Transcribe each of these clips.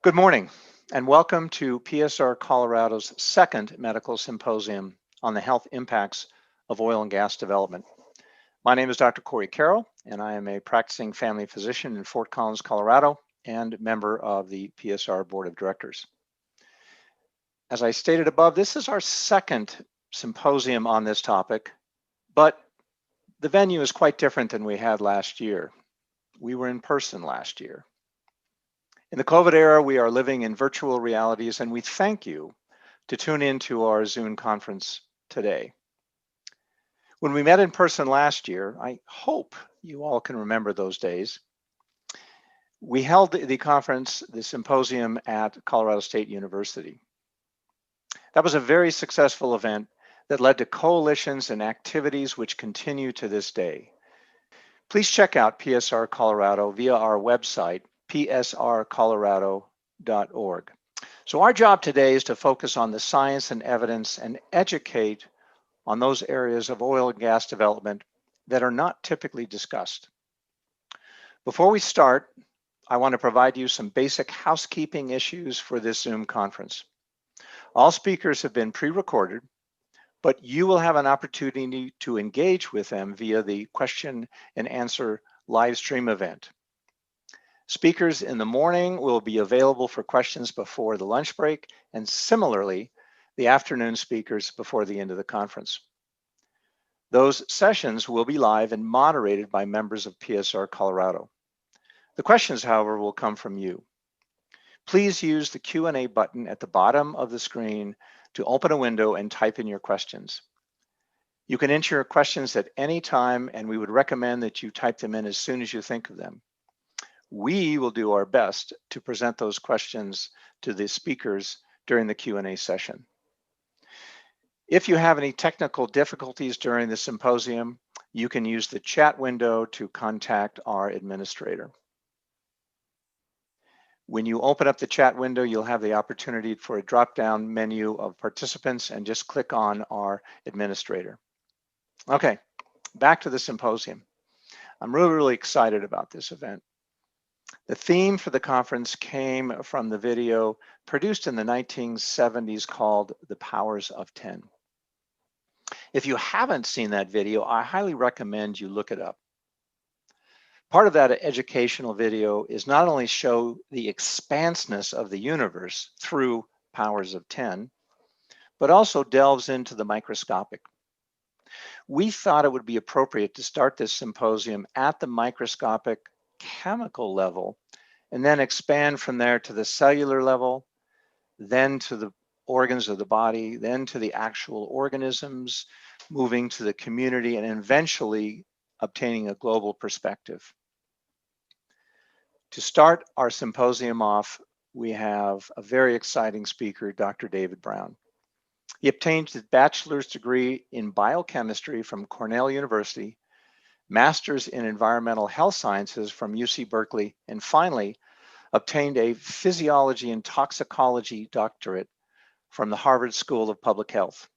Good morning, and welcome to PSR Colorado's second medical symposium on the health impacts of oil and gas development. My name is Dr. Cory Carroll, and I am a practicing family physician in Fort Collins, Colorado, and member of the PSR Board of Directors. As I stated above, this is our second symposium on this topic, but the venue is quite different than we had last year. We were in person last year. In the COVID era, we are living in virtual realities, and we thank you to tune into our Zoom conference today. When we met in person last year, I hope you all can remember those days. We held the conference, the symposium at Colorado State University. That was a very successful event that led to coalitions and activities which continue to this day. Please check out PSR Colorado via our website, psrcolorado.org. So our job today is to focus on the science and evidence and educate on those areas of oil and gas development that are not typically discussed. Before we start, I want to provide you some basic housekeeping issues for this Zoom conference. All speakers have been pre-recorded, but you will have an opportunity to engage with them via the question and answer live stream event. Speakers in the morning will be available for questions before the lunch break, and similarly, the afternoon speakers before the end of the conference. Those sessions will be live and moderated by members of PSR Colorado. The questions, however, will come from you. Please use the Q&A button at the bottom of the screen to open a window and type in your questions. You can enter your questions at any time, and we would recommend that you type them in as soon as you think of them. We will do our best to present those questions to the speakers during the Q&A session. If you have any technical difficulties during the symposium, you can use the chat window to contact our administrator. When you open up the chat window, you'll have the opportunity for a drop-down menu of participants and just click on our administrator. Okay, back to the symposium. I'm really excited about this event. The theme for the conference came from the video produced in the 1970s called The Powers of 10. If you haven't seen that video, I highly recommend you look it up. Part of that educational video is not only show the expanseness of the universe through powers of 10, but also delves into the microscopic. We thought it would be appropriate to start this symposium at the microscopic chemical level and then expand from there to the cellular level, then to the organs of the body, then to the actual organisms, moving to the community, and eventually obtaining a global perspective. To start our symposium off, we have a very exciting speaker, Dr. David Brown. He obtained his bachelor's degree in biochemistry from Cornell University, master's in environmental health sciences from UC Berkeley, and finally obtained a physiology and toxicology doctorate from the Harvard School of Public Health.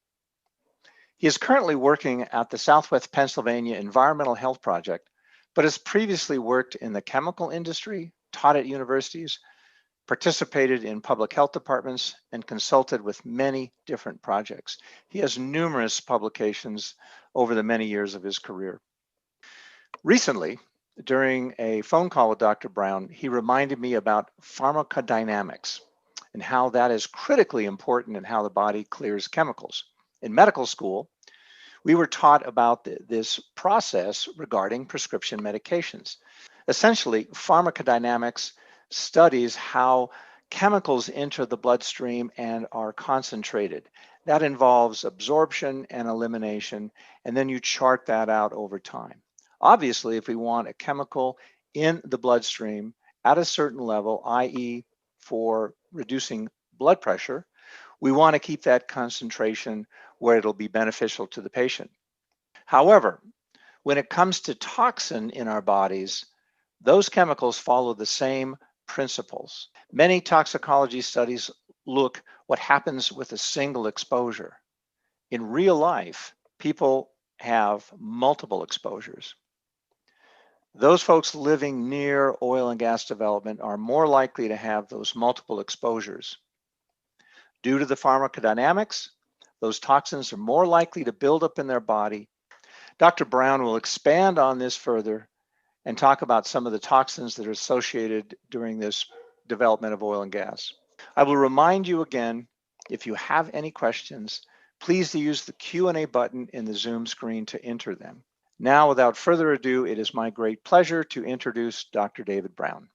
He is currently working at the Southwest Pennsylvania Environmental Health Project, but has previously worked in the chemical industry, taught at universities, participated in public health departments, and consulted with many different projects. He has numerous publications over the many years of his career. Recently, during a phone call with Dr. Brown, he reminded me about pharmacodynamics and how that is critically important in how the body clears chemicals. In medical school, we were taught about this process regarding prescription medications. Essentially, pharmacodynamics studies how chemicals enter the bloodstream and are concentrated. That involves absorption and elimination, and then you chart that out over time. Obviously, if we want a chemical in the bloodstream at a certain level, i.e. for reducing blood pressure, we want to keep that concentration where it'll be beneficial to the patient. However, when it comes to toxin in our bodies, those chemicals follow the same principles. Many toxicology studies look what happens with a single exposure. In real life, people have multiple exposures. Those folks living near oil and gas development are more likely to have those multiple exposures. Due to the pharmacodynamics, those toxins are more likely to build up in their body. Dr. Brown will expand on this further and talk about some of the toxins that are associated during this development of oil and gas. I will remind you again, if you have any questions, please use the Q&A button in the Zoom screen to enter them. Now, without further ado, it is my great pleasure to introduce Dr. David Brown.